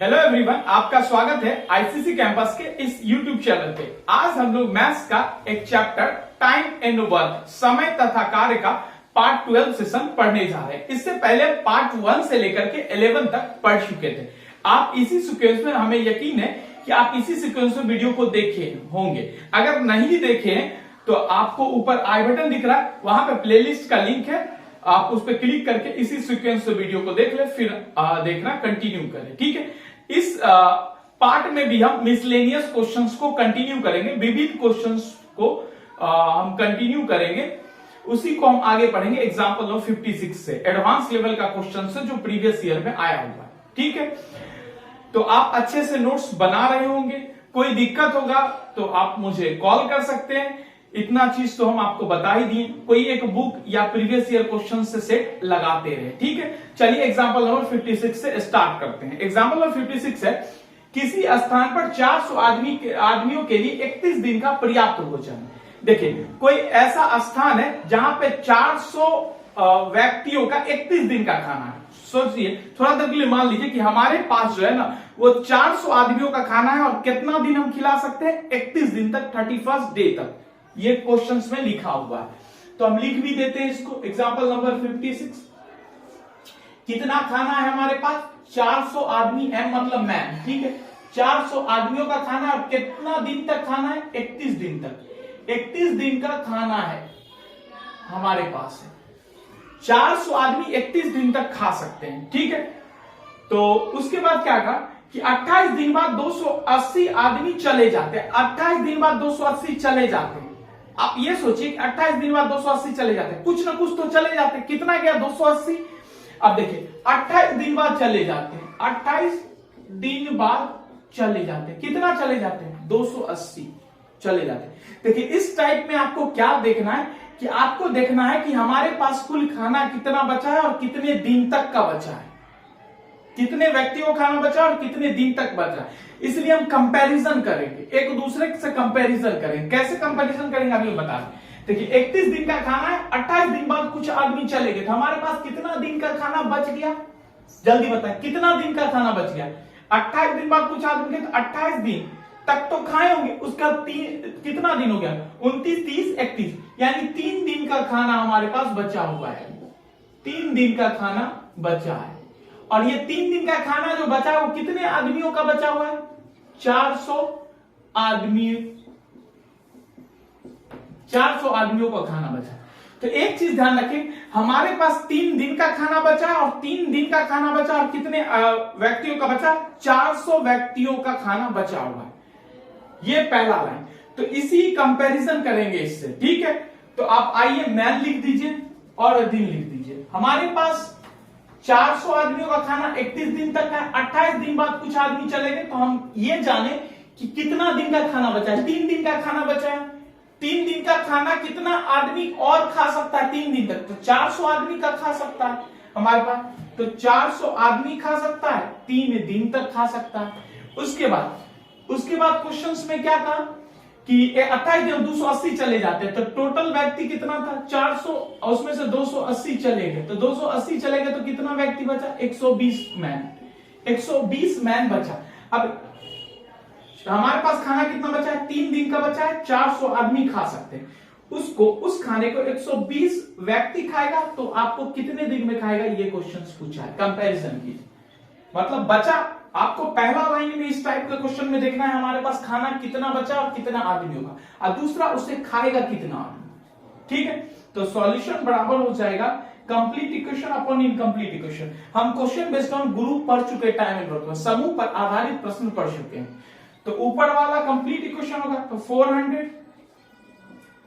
Hello everyone, आपका स्वागत है आईसीसी कैंपस के इस यूट्यूब चैनल पे। आज हम लोग मैथ्स का एक चैप्टर टाइम एंड वर्क, समय तथा कार्य का पार्ट 12 सेशन पढ़ने जा रहे हैं। इससे पहले पार्ट 1 से लेकर के 11 तक पढ़ चुके थे। आप इसी सीक्वेंस में, हमें यकीन है कि आप इसी सीक्वेंस में वीडियो को देखे होंगे। अगर नहीं देखे तो आपको ऊपर आई बटन दिख रहा है, वहां पे प्लेलिस्ट का लिंक है, आप उस पर क्लिक करके इसी सीक्वेंस से वीडियो को देख ले, फिर देखना कंटिन्यू करें। ठीक है, इस पार्ट में भी हम मिसलेनियस क्वेश्चंस को कंटिन्यू करेंगे, विविध क्वेश्चंस को हम कंटिन्यू करेंगे। उसी को हम आगे पढ़ेंगे एग्जांपल नंबर 56 से, एडवांस लेवल का क्वेश्चन से जो प्रीवियस ईयर में आया हुआ है। ठीक है, तो आप अच्छे से नोट्स बना रहे होंगे। कोई दिक्कत होगा तो आप मुझे कॉल कर सकते हैं। इतना चीज तो हम आपको बता ही दिए। कोई एक बुक या प्रीवियस ईयर क्वेश्चन से सेट लगाते रहे। ठीक है, चलिए एग्जांपल नंबर 56 से स्टार्ट करते हैं। एग्जांपल नंबर 56 है, किसी स्थान पर 400 आदमियों के लिए 31 दिन का पर्याप्त भोजन। देखिए, कोई ऐसा स्थान है जहां पे 400 व्यक्तियों का 31 दिन का खाना है। सोचिए, थोड़ा देर के लिए मान लीजिए कि हमारे पास जो है ना वो 400 आदमियों का खाना है, और कितना दिन हम खिला सकते हैं? 31 दिन तक, 31st डे तक। ये क्वेश्चंस में लिखा हुआ है, तो हम लिख भी देते हैं इसको। एग्जांपल नंबर 56, कितना खाना है हमारे पास? 400 आदमी, एम मतलब मैन। ठीक है, 400 आदमियों का खाना है, और कितना दिन तक खाना है? 31 दिन तक। 31 दिन का खाना है हमारे पास है। 400 आदमी 31 दिन तक खा सकते हैं। ठीक है, तो उसके बाद क्या कहा कि 28 दिन बाद 280 आदमी चले जाते हैं। 28 दिन बाद 280 चले जाते हैं। आप ये सोचिए कि 28 दिन बाद 280 चले जाते हैं, कुछ ना कुछ तो चले जाते हैं। कितना गया? 280। अब देखिए, 28 दिन बाद चले जाते हैं, 28 दिन बाद चले जाते हैं, कितना चले जाते हैं? 280 चले जाते हैं। देखिए, इस टाइप में आपको क्या देखना है कि आपको देखना है कि हमारे पास कुल खाना कितना बचा है और कितने दिन तक का बचा है, कितने व्यक्तियों को खाना बचा और कितने दिन तक बचा। इसलिए हम कंपैरिजन करेंगे, एक दूसरे से कंपैरिजन करेंगे। कैसे कंपैरिजन करेंगे अभी बता दें। देखिए, 31 दिन का खाना है, 28 दिन बाद कुछ आदमी चले गए, तो हमारे पास कितना दिन का खाना बच गया? जल्दी बताएं, कितना दिन का खाना बच गया? 28 दिन बाद कुछ आदमी गए, तो 28 दिन तक तो खाए होंगे। उसका कितना दिन हो गया? 29, 30, 31, यानी 3 दिन का खाना हमारे पास बचा हुआ है। 3 दिन का खाना बचा है, और ये 3 दिन का खाना जो बचा है वो कितने आदमियों का बचा हुआ है? 400 आदमी, 400 आदमियों का खाना बचा है। तो एक चीज ध्यान रखें, हमारे पास 3 दिन का खाना बचा है, और 3 दिन का खाना बचा, और कितने व्यक्तियों का बचा? 400 व्यक्तियों का खाना बचा हुआ है। ये पहला लाइन। तो इसी कंपैरिजन करेंगे इससे। ठीक है, तो आप आइए मैन लिख दीजिए और दिन लिख दीजिए। हमारे पास 400 आदमियों का खाना 31 दिन तक है, 28 दिन बाद कुछ आदमी चले गए, तो हम ये जाने कि कितना दिन का खाना बचा है। 3 दिन का खाना बचा है। 3 दिन का खाना कितना आदमी और खा सकता है 3 दिन तक? तो 400 आदमी का खा सकता है हमारे पास, तो 400 आदमी खा सकता है, 3 दिन तक खा सकता है। उसके बाद क्वेश्चंस में क्या था कि 28 दिन 280 चले जाते हैं, तो टोटल व्यक्ति कितना था? 400, और उसमें से 280 चले गए, तो 280 चले गए तो कितना व्यक्ति बचा? 120 मैन। 120 मैन बचा। अब हमारे पास खाना कितना बचा है? 3 दिन का बचा है, 400 आदमी खा सकते हैं। उस खाने को 120 व्यक्ति खाएगा, तो आपको कितने दिन में खाएगा? ये क्वेश्चन पूछा है, कंपैरिजन कीजिए। मतलब बचा, आपको पहला लाइन में इस टाइप के क्वेश्चन में देखना है हमारे पास खाना कितना बचा और कितना आदमियों का, और दूसरा उसे खाएगा कितना आदमी। ठीक है, तो सॉल्यूशन बराबर हो जाएगा complete equation upon incomplete equation. हम क्वेश्चन बेस्ड ऑन ग्रुप पढ़ चुके, टाइम एंड वर्क में समूह पर आधारित प्रश्न पढ़ चुके हैं। तो ऊपर वाला कंप्लीट इक्वेशन होगा, तो 400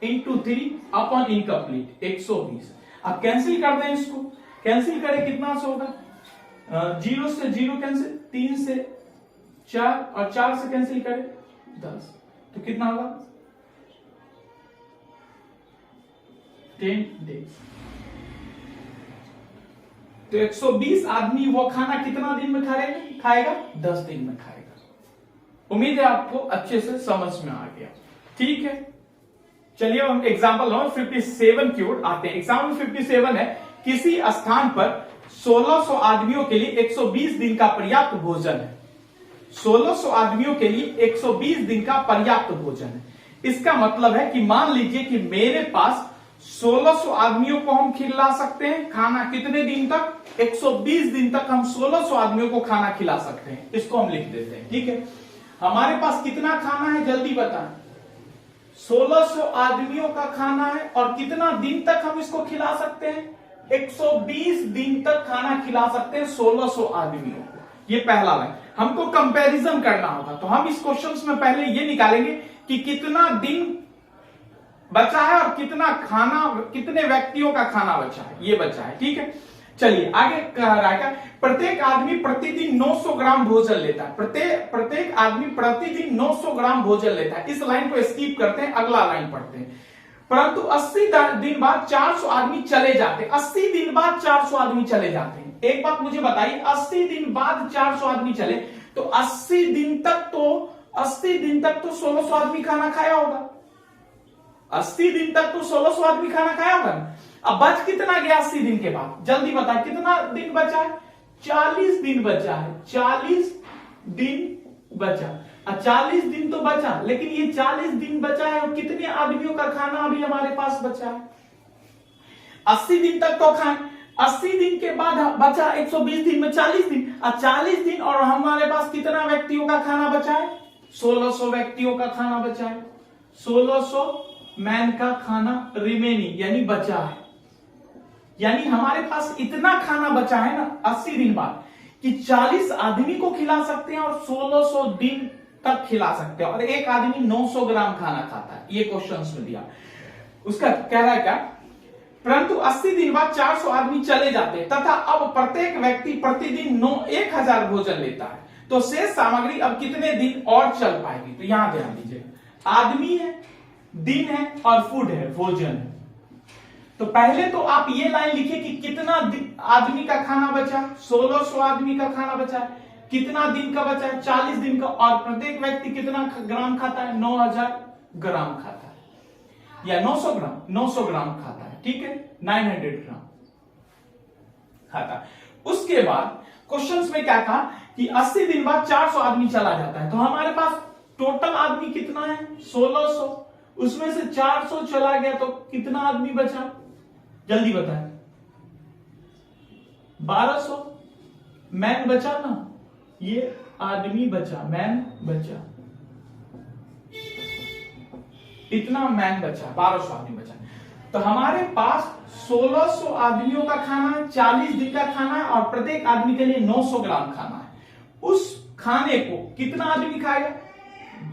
इंटू 3 अपॉन इनकम्प्लीट 120। आप कैंसिल कर दें, इसको कैंसिल करें, कितना से होगा? 0 से 0 कैंसिल, 3 से 4, और 4 से कैंसिल करें 10, तो कितना होगा? 10 डेज। तो 120 आदमी वो खाना कितना दिन में खाएगा? 10 दिन में खाएगा। उम्मीद है आपको अच्छे से समझ में आ गया। ठीक है, चलिए हम एग्जाम्पल नंबर 57 की ओर आते हैं। एग्जाम्पल 57 है, किसी स्थान पर 1600 आदमियों के लिए 120 दिन का पर्याप्त भोजन है। 1600 आदमियों के लिए 120 दिन का पर्याप्त भोजन है। इसका मतलब है कि मान लीजिए कि मेरे पास 1600 आदमियों को हम खिला सकते हैं खाना, कितने दिन तक? 120 दिन तक हम 1600 आदमियों को खाना खिला सकते हैं। इसको हम लिख देते हैं, ठीक है। हमारे पास कितना खाना है जल्दी बताएं। 1600 आदमियों का खाना है और कितना दिन तक हम इसको खिला सकते हैं? 120 दिन तक खाना खिला सकते हैं 1600 आदमियों को। ये पहला लाइन। हमको कंपैरिजन करना होगा, तो हम इस क्वेश्चंस में पहले ये निकालेंगे कि कितना दिन बचा है और कितना खाना, कितने व्यक्तियों का खाना बचा है, ये बचा है, ठीक है। चलिए आगे कह रहा है, प्रत्येक आदमी प्रतिदिन 900 ग्राम भोजन लेता है। प्रत्येक आदमी प्रतिदिन 900 ग्राम भोजन लेता है। इस लाइन को स्किप करते हैं, अगला लाइन पढ़ते हैं। परंतु 80 दिन बाद 400 आदमी चले जाते हैं। 80 दिन बाद 400 आदमी चले जाते हैं। एक बात मुझे बताइए, 80 दिन बाद 400 आदमी चले तो 80 दिन तक तो 1600 आदमी खाना खाया होगा। 80 दिन तक तो 1600 आदमी खाना खाया होगा। अब बच कितना गया 80 दिन के बाद? जल्दी बता, कितना दिन बचा है? 40 दिन बचा है। 40 दिन बचा। 40 दिन तो बचा, लेकिन ये 40 दिन बचा है और कितने आदमियों का खाना अभी हमारे पास बचा है? 80 दिन तक तो खाएं, 80 दिन के बाद बचा 120 दिन में 40 दिन, 40 दिन और हमारे पास कितना व्यक्तियों का खाना बचा है? 1600 व्यक्तियों का खाना बचा है। 1600 मैन का खाना रिमेनिंग यानी बचा है। यानी हमारे पास इतना खाना बचा है ना 80 दिन बाद कि 40 आदमी को खिला सकते हैं और 1600 दिन तक खिला सकते हैं। और एक आदमी 900 ग्राम खाना खाता है, ये क्वेश्चंस में दिया। उसका कह रहा है क्या? परंतु 80 दिन बाद 400 आदमी चले जाते हैं तथा अब प्रत्येक व्यक्ति प्रतिदिन 1000 भोजन लेता है, तो शेष सामग्री अब कितने दिन और चल पाएगी? तो यहां ध्यान दीजिए, आदमी है, दिन है और फूड है, भोजन है। तो पहले तो आप ये लाइन लिखिए कि कितना आदमी का खाना बचा? 1600 आदमी का खाना बचा है। कितना दिन का बचा है? 40 दिन का। और प्रत्येक व्यक्ति कितना ग्राम खाता है? 9000 ग्राम खाता है, या 900 ग्राम खाता है, ठीक है। 900 ग्राम खाता है। उसके बाद क्वेश्चंस में क्या कहा कि 80 दिन बाद 400 आदमी चला जाता है, तो हमारे पास टोटल आदमी कितना है? 1600। उसमें से 400 चला गया तो कितना आदमी बचा? जल्दी बताएं। 1200 मैन बचा ना, ये आदमी बचा, मैन बचा, इतना मैन बचा, 1200 आदमी बचा। तो हमारे पास 1600 आदमियों का खाना है, 40 दिन का खाना है और प्रत्येक आदमी के लिए 900 ग्राम खाना है। उस खाने को कितना आदमी खाएगा?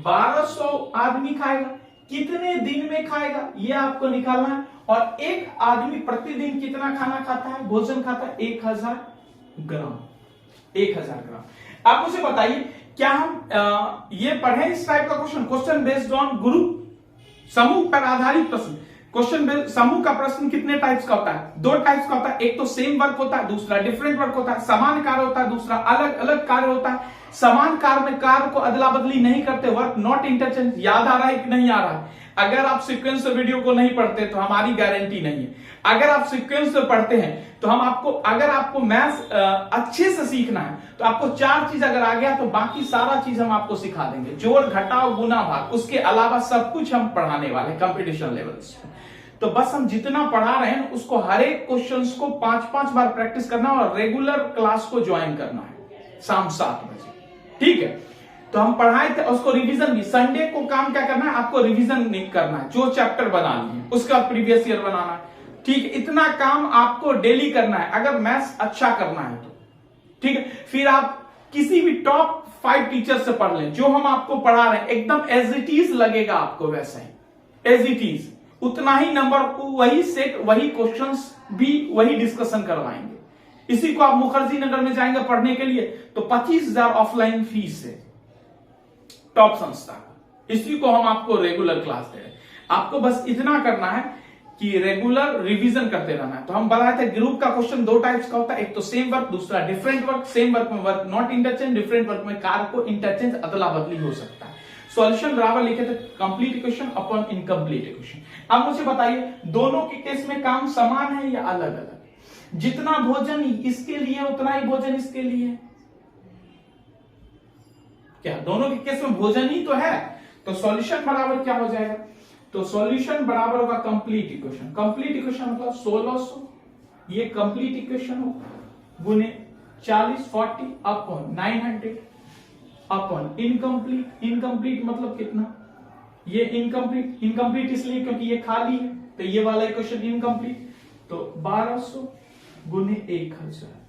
1200 आदमी खाएगा। कितने दिन में खाएगा ये आपको निकालना है। और एक आदमी प्रतिदिन कितना खाना खाता है, भोजन खाता है? 1000 ग्राम। 1000 ग्राम। आप मुझे बताइए, क्या हम ये पढ़े इस टाइप का क्वेश्चन बेस्ड ऑन ग्रुप, समूह पर आधारित प्रश्न? क्वेश्चन समूह का प्रश्न कितने टाइप्स का होता है? 2 टाइप्स का होता है। एक तो सेम वर्क होता है, दूसरा डिफरेंट वर्क होता है। समान कार्य होता है, दूसरा अलग अलग कार्य होता है। समान कार्य में कार्य को अदला बदली नहीं करते, वर्क नॉट इंटरचेंज। याद आ रहा है कि नहीं आ रहा है? अगर आप सीक्वेंस वीडियो को नहीं पढ़ते तो हमारी गारंटी नहीं है। अगर आप सीक्वेंस पढ़ते हैं तो हम आपको, अगर आपको मैथ्स अच्छे से सीखना है तो आपको 4 चीज अगर आ गया तो बाकी सारा चीज हम आपको सिखा देंगे। जोड़, घटाव, गुना, भाग, उसके अलावा सब कुछ हम पढ़ाने वाले कंपटीशन लेवल्स। तो बस हम जितना पढ़ा रहे हैं उसको हर एक क्वेश्चंस को 5-5 बार प्रैक्टिस करना और रेगुलर क्लास को ज्वाइन करना है शाम 7 बजे, ठीक है। तो हम पढ़ाए थे, उसको रिवीजन भी। संडे को काम क्या करना है, आपको रिवीजन नहीं करना है, जो चैप्टर बना लिए उसका प्रीवियस ईयर बनाना है, ठीक है। इतना काम आपको डेली करना है अगर मैथ्स अच्छा करना है तो, ठीक है। फिर आप किसी भी टॉप 5 टीचर से पढ़ लें, जो हम आपको पढ़ा रहे हैं एकदम एज इट इज लगेगा आपको, वैसा ही एज इट इज, उतना ही नंबर को, वही सेट, वही क्वेश्चंस भी वही डिस्कशन करवाएंगे। इसी को आप मुखर्जी नगर में जाएंगे पढ़ने के लिए तो 25,000 ऑफलाइन फीस है टॉप संस्था का। इसी को हम आपको रेगुलर क्लास दे रहे हैं। आपको बस इतना करना है कि रेगुलर रिवीजन करते रहना है। तो हम बताए थे ग्रुप का क्वेश्चन 2 टाइप्स का होता है, एक तो सेम वर्क, दूसरा डिफरेंट वर्क। सेम वर्क में work not interchange, different work में कार्य को इंटरचेंज, अदला बदली हो सकता है। सॉल्यूशन बराबर लिखे थे complete equation upon incomplete equation. अब मुझे बताइए, दोनों के केस में काम समान है या अलग अलग? जितना भोजन इसके लिए उतना ही भोजन इसके लिए, क्या दोनों के केस में भोजन ही तो है, तो सॉल्यूशन बराबर क्या हो जाएगा, तो सॉल्यूशन बराबर होगा कंप्लीट इक्वेशन। कंप्लीट इक्वेशन मतलब 1600, ये कंप्लीट इक्वेशन हो गुने 40 अपॉन 900 अपॉन इनकम्प्लीट। इनकम्प्लीट मतलब कितना, ये इनकम्प्लीट, इनकम्प्लीट इसलिए क्योंकि ये खाली है, तो ये वाला इक्वेशन इनकम्प्लीट, तो 1200 गुने 1000।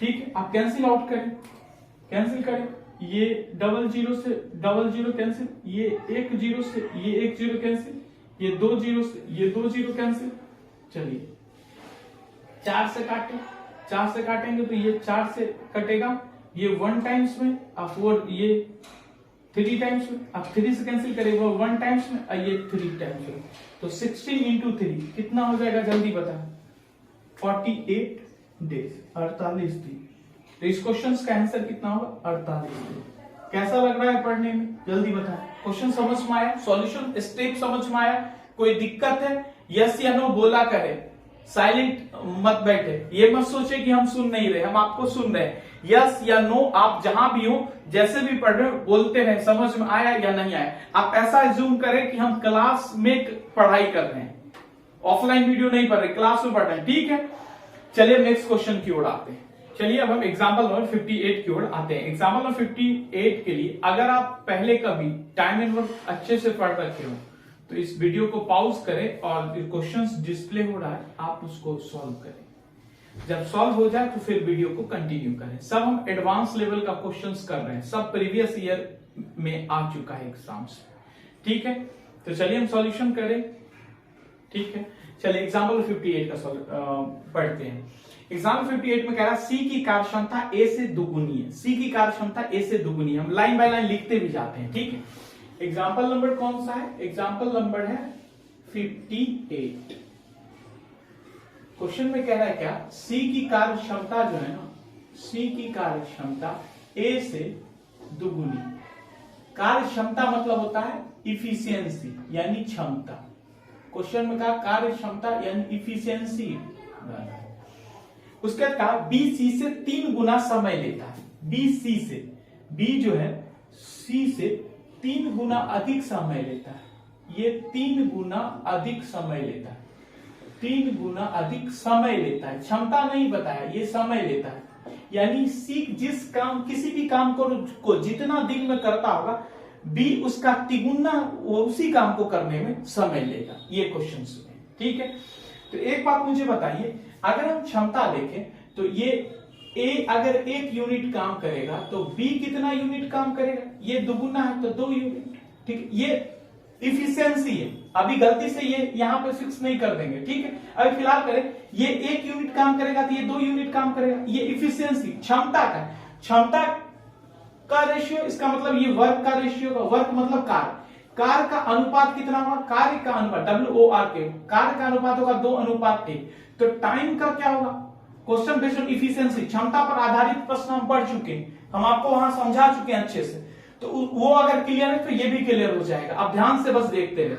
ठीक है, आप कैंसिल आउट करें, कैंसिल करें, ये डबल जीरो से डबल जीरो कैंसिल, ये एक जीरो से ये एक जीरो कैंसिल, ये दो जीरो से ये दो जीरो कैंसिल। चलिए 4 से काटे, 4 से काटेंगे तो ये 4 से कटेगा, ये 1 टाइम्स में, अब 4 ये 3 टाइम्स में, अब 3 से कैंसिल करेगा 1 टाइम्स में, और ये 3 टाइम्स में, तो 16 इंटू 3 कितना हो जाएगा जल्दी बता, 48 डेज, 48 दिन। तो इस क्वेश्चन का आंसर कितना होगा, 48 दिन। कैसा लग रहा है पढ़ने में, जल्दी बताएं। क्वेश्चन समझ में आया, सॉल्यूशन स्टेप समझ में आया, कोई दिक्कत है, यस या नो बोला करे, साइलेंट मत बैठे, ये मत सोचे कि हम सुन नहीं रहे, हम आपको सुन रहे हैं। यस या नो, आप जहां भी हो, जैसे भी पढ़ रहे हो, बोलते रहे समझ में आया या नहीं आया। आप ऐसा एज्यूम करें कि हम क्लास में पढ़ाई कर रहे हैं, ऑफलाइन वीडियो नहीं पढ़ रहे, क्लास में पढ़ रहे हैं। ठीक है, चलिए नेक्स्ट क्वेश्चन की ओर आते हैं। चलिए अब हम एग्जाम्पल नंबर 58 की ओर आते हैं। एग्जाम्पल नंबर 58 के लिए अगर आप पहले कभी टाइम एंड वर्क अच्छे से पढ़ रखे हो तो इस वीडियो को पॉज करें और क्वेश्चंस डिस्प्ले हो रहा है, आप उसको सॉल्व करें। जब सॉल्व हो जाए तो फिर वीडियो को कंटिन्यू करें। सब हम एडवांस लेवल का क्वेश्चंस कर रहे हैं, सब प्रीवियस ईयर में आ चुका है एग्जाम्स। ठीक है, तो चलिए हम सॉल्यूशन करें। ठीक है, चलिए एग्जाम्पल 58 का पढ़ते हैं। एग्जाम्पल 58 में कह रहा है सी की कार्यक्षमता ए से दुगुनी है। सी की कार्यक्षमता ए से दुगुनी है, हम लाइन बाय लाइन लिखते भी जाते हैं। ठीक है, एग्जाम्पल नंबर कौन सा है, एग्जाम्पल नंबर है 58। क्वेश्चन में कह रहा है क्या, सी की कार्यक्षमता जो है ना, सी की कार्यक्षमता ए से दुगुनी। कार्यक्षमता मतलब होता है इफिशियंसी यानी क्षमता। क्वेश्चन में कहा कार्य क्षमता यानी इफिशियंसी। उसके बाद कहा बी सी से 3 गुना समय लेता है। बी सी से, बी जो है सी से 3 गुना अधिक समय लेता है। ये 3 गुना अधिक समय लेता है, 3 गुना अधिक समय लेता है, क्षमता नहीं बताया, ये समय लेता है। यानी सी जिस काम, किसी भी काम को जितना दिन में करता होगा, बी उसका तिगुना उसी काम को करने में समय लेगा, ये क्वेश्चन में। ठीक है, तो एक बात मुझे बताइए, अगर हम क्षमता देखें तो ये ए अगर 1 यूनिट काम करेगा तो बी कितना यूनिट काम करेगा, ये दुगुना है तो 2 यूनिट। ठीक, ये इफिशियंसी है, अभी गलती से ये यहां पे फिक्स नहीं कर देंगे। ठीक है, अभी फिलहाल करें, ये 1 यूनिट काम करेगा तो ये 2 यूनिट काम करेगा, ये इफिशियंसी क्षमता का, क्षमता का रेशियो, इसका मतलब ये वर्क का रेशियो का, वर्क मतलब कार्य, कार्य का अनुपात कितना होगा, कार्य का अनुपात WOR के, कार्य का अनुपात होगा 2:1। तो टाइम का क्या होगा, क्वेश्चन बेस्ड ऑन इफिशियंसी, क्षमता पर आधारित प्रश्न हम पढ़ चुके हैं, हम आपको वहां समझा चुके हैं अच्छे से, तो वो अगर क्लियर है तो ये भी क्लियर हो जाएगा। आप ध्यान से बस देखते रहे,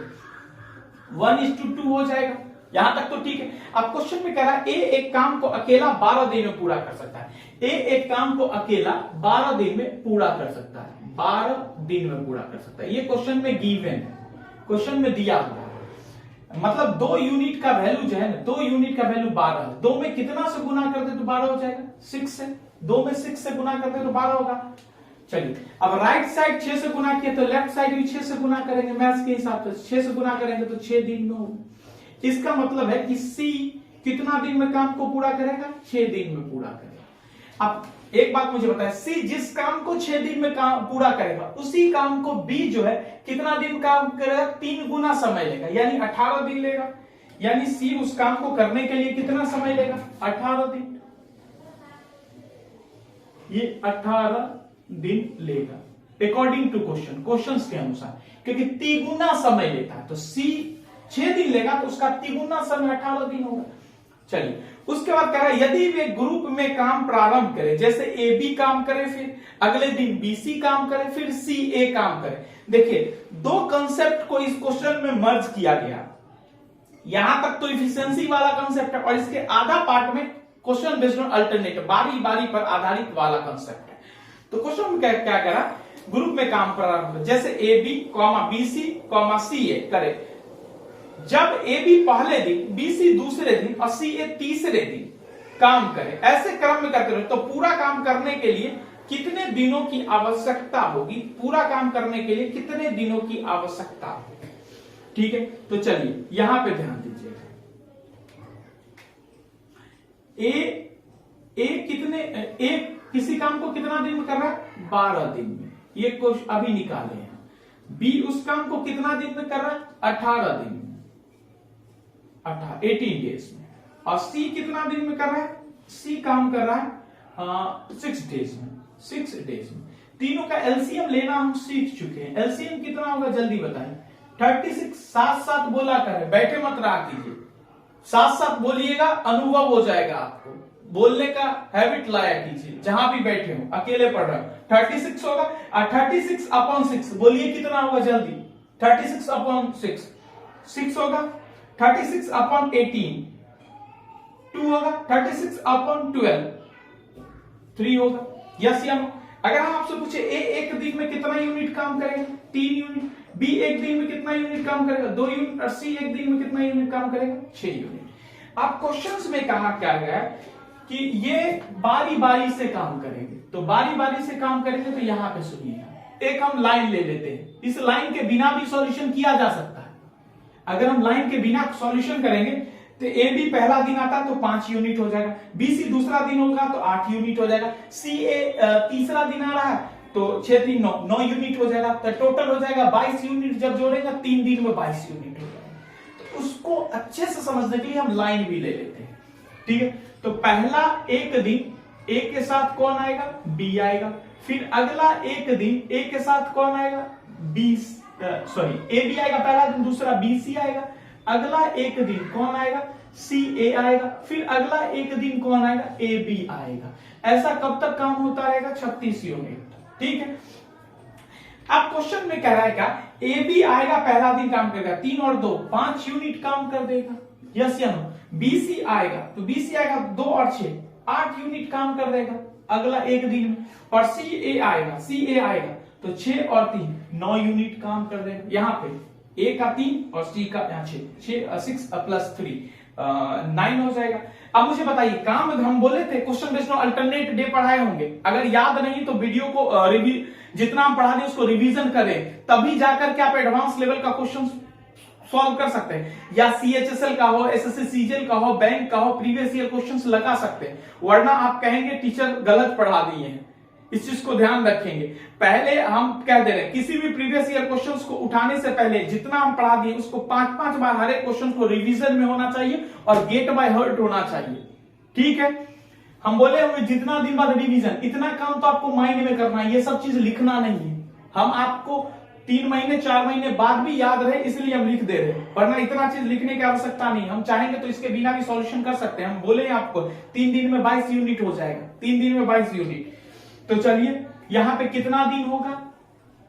1:2 हो जाएगा, यहां तक तो ठीक है। अब क्वेश्चन में कह रहा है ए एक काम को अकेला 12 दिन में पूरा कर सकता है। ए एक काम को अकेला 12 दिन में पूरा कर सकता है, 12 दिन में पूरा कर सकता है, ये क्वेश्चन में गिवन है, क्वेश्चन में दिया हुआ है। मतलब 2 यूनिट का वैल्यू जो है ना, 2 यूनिट का वैल्यू 12 है, 2 में कितना से गुना कर दे तो 12 हो जाएगा, 6 से, 2 में 6 से गुना कर दे तो 12 होगा। चलिए अब राइट साइड 6 से गुना किया तो लेफ्ट साइड भी 6 से गुना करेंगे, मैथ्स के हिसाब से 6 से गुना करेंगे तो 6 दिन में होगा। इसका मतलब है कि सी कितना दिन में काम को पूरा करेगा, 6 दिन में पूरा करेगा। अब एक बात मुझे बताएं, सी जिस काम को 6 दिन में काम पूरा करेगा, उसी काम को बी जो है कितना दिन काम करेगा, 3 गुना समय लेगा, यानी 18 दिन लेगा। यानी सी उस काम को करने के लिए कितना समय लेगा, 18 दिन, ये 18 दिन लेगा अकॉर्डिंग टू क्वेश्चन, क्वेश्चंस के अनुसार, क्योंकि 3 गुना समय लेता है, तो सी 6 दिन लेगा तो उसका 3 गुना समय 18 दिन होगा। चलिए उसके बाद कह रहा है यदि वे ग्रुप में काम प्रारंभ करे, जैसे ए बी काम करे, फिर अगले दिन बी सी काम करे, फिर सी ए काम करे। देखिए 2 कंसेप्ट को इस क्वेश्चन में मर्ज किया गया, यहां तक तो इफिशियंसी वाला कंसेप्ट है, और इसके आधा पार्ट में क्वेश्चन बेस्ड ऑन अल्टरनेटिव, बारी बारी पर आधारित वाला कंसेप्ट है। तो क्वेश्चन में क्या करा, ग्रुप में काम प्रारंभ, जैसे A B comma B C comma C A करे। जब ए बी पहले दिन, बी सी दूसरे दिन और सी ए तीसरे दिन काम करे, ऐसे क्रम में करते रहे, तो पूरा काम करने के लिए कितने दिनों की आवश्यकता होगी, पूरा काम करने के लिए कितने दिनों की आवश्यकता होगी। ठीक है, तो चलिए यहां पे ध्यान दीजिएगा। ए किसी काम को कितना दिन में कर रहा है, 12 दिन में, ये क्वेश्चन अभी निकाले हैं। बी उस काम को कितना दिन में कर रहा है, 18 दिन में, 18 डेज में। और सी कितना दिन में कर रहा है, सी काम कर रहा है 6 डेज में, 6 डेज में। तीनों का एलसीएम लेना हम सीख चुके हैं। एलसीएम कितना होगा जल्दी बताएं। 36 साथ साथ बोला करें, बैठे मत रहा कीजिए, साथ साथ बोलिएगा, अनुभव हो जाएगा आपको, बोलने का हैबिट लाया कीजिए जहां भी बैठे हो, अकेले पढ़ रहे हो। 36 होगा, 36 अपॉन 6 बोलिए कितना होगा जल्दी। 36 अपॉन 6 होगा। 36 अपॉन 18 2 होगा। 36 अपॉन 12 3 होगा। यस या नो। अगर हम आपसे पूछे ए एक दिन में कितना यूनिट काम करेगा, 3 यूनिट। बी एक दिन में कितना यूनिट काम करेगा, 2 यूनिट। और सी एक दिन में कितना यूनिट काम करेगा, 6 यूनिट। अब क्वेश्चंस में कहा क्या गया कि ये बारी बारी से काम करेंगे, तो बारी बारी से काम करेंगे तो यहां पे सुनिएगा, एक हम लाइन ले लेते हैं। इस लाइन के बिना भी सॉल्यूशन किया जा सकता है। अगर हम लाइन के बिना सॉल्यूशन करेंगे तो ए बी पहला दिन आता है तो 5 यूनिट हो जाएगा, बी सी दूसरा दिन होगा तो 8 यूनिट हो जाएगा, सी ए तीसरा दिन आ रहा है तो 6 3 9 यूनिट हो जाएगा, तो टोटल हो जाएगा 22 यूनिट। जब जोड़ेगा 3 दिन में 22 यूनिट हो जाएगा। तो उसको अच्छे से समझने के लिए हम लाइन भी ले लेते हैं। ठीक है, तो पहला एक दिन ए के साथ कौन आएगा, बी आएगा। फिर अगला एक दिन ए के साथ कौन आएगा, बी सॉरी ए बी आएगा पहला दिन, दूसरा बी सी आएगा। अगला एक दिन कौन आएगा, सी ए आएगा। फिर अगला एक दिन कौन आएगा, ए बी आएगा। ऐसा कब तक काम होता रहेगा, 36 यूनिट। ठीक है, अब क्वेश्चन में कह रहा है क्या, ए बी आएगा पहला दिन काम करेगा, 3 और 2 5 यूनिट काम कर देगा। यस या नो। बीसी आएगा तो बीसी आएगा 2 और 6 8 यूनिट काम कर देगा अगला एक दिन में। और सी ए आएगा तो 6 और 3 9 यूनिट काम कर देगा। यहाँ पे ए का 3 और सी का 6 प्लस 3 9 हो जाएगा। अब मुझे बताइए, काम हम बोले थे क्वेश्चन बेस्ड अल्टरनेट डे पढ़ाए होंगे, अगर याद नहीं तो वीडियो को जितना हम पढ़ा दें उसको रिवीजन करें, तभी जाकर के आप एडवांस लेवल का क्वेश्चन सॉल्व कर सकते हैं। या सीएचएसएल का हो, एसएससी सीजीएल का हो, बैंक का हो, प्रीवियस ईयर क्वेश्चंस लगा सकते हैं। वरना आप कहेंगे टीचर गलत पढ़ा दिए हैं। इस चीज को ध्यान रखेंगे। पहले हम कह दे रहे हैं, किसी भी प्रीवियस ईयर क्वेश्चंस को उठाने से पहले जितना हम पढ़ा दिए उसको 5-5 बार हर एक क्वेश्चन को रिवीजन में होना चाहिए और गेट बाय हार्ट होना चाहिए। ठीक है, हम बोले हुए जितना दिन बाद रिवीजन, इतना काम तो आपको माइंड में करना है, ये सब चीज लिखना नहीं है। हम आपको 3 महीने 4 महीने बाद भी याद रहे इसलिए हम लिख दे रहे हैं, वरना इतना चीज लिखने की आवश्यकता नहीं। हम चाहेंगे तो इसके बिना भी सॉल्यूशन कर सकते हैं। हम बोले आपको 3 दिन में 22 यूनिट हो जाएगा, 3 दिन में 22 यूनिट। तो चलिए यहां पे कितना दिन होगा,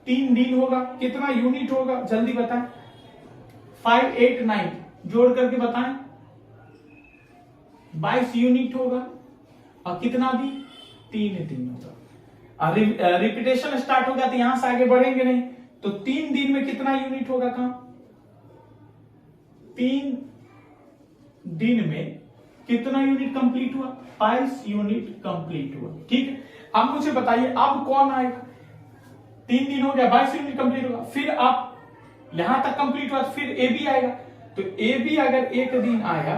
3 दिन होगा, कितना यूनिट होगा जल्दी बताएं। 5 8 9 जोड़ करके बताएं, 22 यूनिट होगा। और कितना दिन, 3 दिन होगा। रिपीटेशन स्टार्ट हो गया तो यहां से आगे बढ़ेंगे नहीं, तो 3 दिन में कितना यूनिट होगा काम, 3 दिन में कितना यूनिट कंप्लीट हुआ, 22 यूनिट कंप्लीट हुआ। ठीक है, अब मुझे बताइए अब कौन आएगा, 3 दिन हो गया 22 यूनिट कंप्लीट होगा। फिर आप यहां तक कंप्लीट हुआ, फिर ए बी आएगा। तो ए बी अगर एक दिन आया,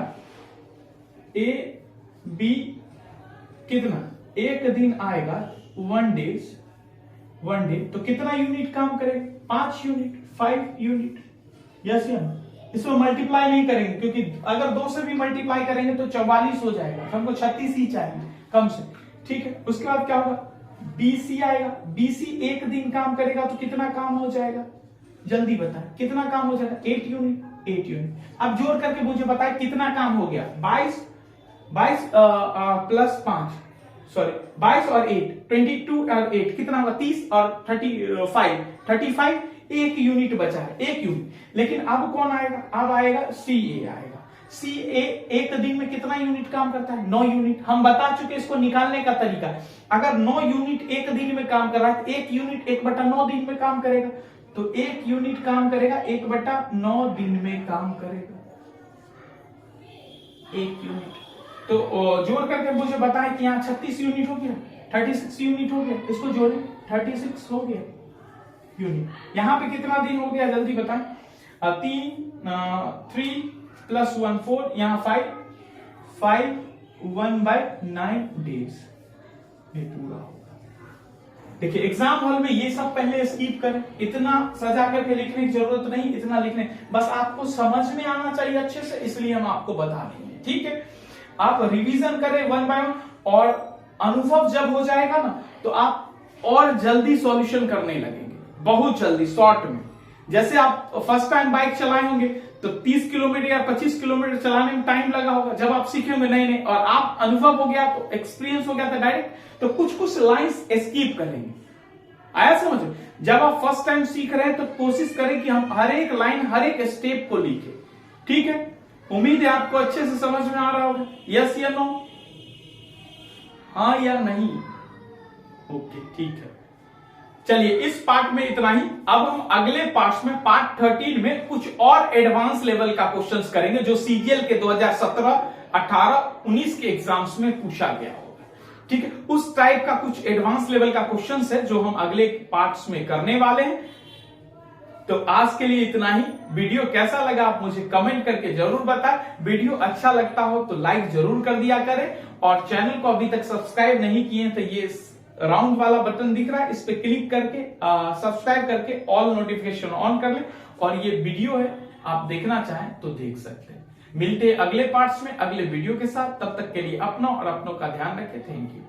ए बी कितना, एक दिन आएगा 1 डे, तो कितना यूनिट काम करेगा, 5 यूनिट, 5 यूनिट। यस या नो। इसको मल्टीप्लाई नहीं करेंगे क्योंकि अगर 2 से भी मल्टीप्लाई करेंगे तो 44 हो जाएगा, तो हमको 36 ही चाहिए कम से। ठीक है, उसके बाद क्या होगा, बीसी आएगा। बीसी एक दिन काम करेगा तो कितना काम हो जाएगा, जल्दी बताएं कितना काम हो जाएगा, 8 यूनिट। अब जोड़ करके मुझे बताएं कितना काम हो गया, 22 प्लस 5 सॉरी 22 और 8 22 और 8 कितना होगा, 30 और 35 1 यूनिट बचा है, 1 यूनिट। लेकिन अब कौन आएगा, अब आएगा सी ए आएगा। सी ए एक दिन में कितना यूनिट काम करता है? 9 यूनिट। हम बता चुके इसको निकालने का तरीका। अगर 9 यूनिट एक दिन में काम कर रहा है तो 1 यूनिट 1/9 दिन में काम करेगा, तो 1 यूनिट काम करेगा 1/9 दिन में काम करेगा 1 यूनिट। तो जोड़ करके मुझे बताएं कि यहाँ 36 यूनिट हो गया, 36 यूनिट हो गया, इसको जोड़ें 36 हो गया यूनिट। यहां पे कितना दिन हो गया जल्दी बताएं? 3 + 1 4, यहाँ 5 1/9 डेज में पूरा होगा। देखिए एग्जाम हॉल में ये सब पहले स्किप करें, इतना सजा करके लिखने की जरूरत नहीं, इतना लिखने बस आपको समझ में आना चाहिए अच्छे से, इसलिए हम आपको बता रहे हैं। ठीक है, आप रिवीजन करें 1 बाय 1, और अनुभव जब हो जाएगा ना तो आप और जल्दी सॉल्यूशन करने लगेंगे, बहुत जल्दी शॉर्ट में। जैसे आप फर्स्ट टाइम बाइक चलाए होंगे तो 30 किलोमीटर या 25 किलोमीटर चलाने में टाइम लगा होगा, जब आप सीखे होंगे नए नए और आप अनुभव हो गया तो एक्सपीरियंस हो गया था डायरेक्ट, तो कुछ लाइंस स्किप करेंगे। आया समझ? जब आप फर्स्ट टाइम सीख रहे हैं तो कोशिश करें कि हम हर एक लाइन हर एक स्टेप को लिखें। ठीक है, उम्मीद है आपको अच्छे से समझ में आ रहा होगा। यस या नो, हाँ या नहीं? ओके ठीक है, चलिए इस पार्ट में इतना ही। अब हम अगले पार्ट में पार्ट 13 में कुछ और एडवांस लेवल का क्वेश्चंस करेंगे जो सीजीएल के 2017, 18, 19 के एग्जाम्स में पूछा गया होगा। ठीक है, उस टाइप का कुछ एडवांस लेवल का क्वेश्चंस है जो हम अगले पार्ट्स में करने वाले हैं। तो आज के लिए इतना ही। वीडियो कैसा लगा आप मुझे कमेंट करके जरूर बताएं। वीडियो अच्छा लगता हो तो लाइक जरूर कर दिया करें, और चैनल को अभी तक सब्सक्राइब नहीं किए तो ये राउंड वाला बटन दिख रहा है, इस पे क्लिक करके सब्सक्राइब करके ऑल नोटिफिकेशन ऑन कर ले, और ये वीडियो है आप देखना चाहें तो देख सकते हैं। मिलते हैं अगले पार्ट्स में अगले वीडियो के साथ, तब तक के लिए अपना और अपनों का ध्यान रखें। Thank you.